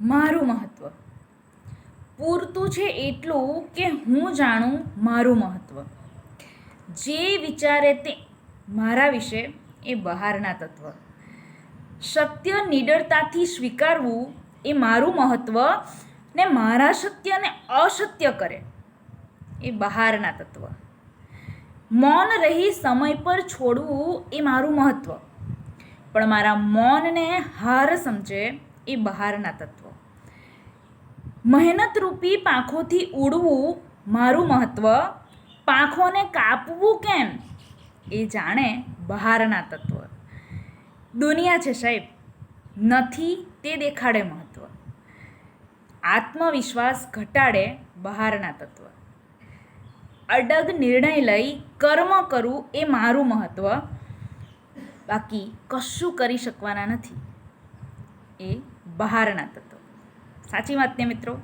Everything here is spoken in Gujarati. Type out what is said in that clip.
મારું મહત્ત્વ પૂરતું છે એટલું કે હું જાણું મારું મહત્ત્વ. જે વિચારે તે મારા વિશે એ બહારના તત્વ. સત્ય નિડરતાથી સ્વીકારવું એ મારું મહત્ત્વ, ને મારા સત્યને અસત્ય કરે એ બહારના તત્વ. મૌન રહી સમય પર છોડવું એ મારું મહત્ત્વ, પણ મારા મૌનને હાર સમજે એ બહારના તત્વ. મહેનતરૂપી પાંખોથી ઉડવું મારું મહત્ત્વ, પાંખોને કાપવું કેમ એ જાણે બહારના તત્વ. દુનિયા છે સાહેબ, નથી તે દેખાડે મહત્ત્વ. આત્મવિશ્વાસ ઘટાડે બહારના તત્વ. અડગ નિર્ણય લઈ કર્મ કરવું એ મારું મહત્ત્વ, બાકી કશું કરી શકવાના નથી એ બહારના તત્વ. સાચી વાત ને મિત્રો?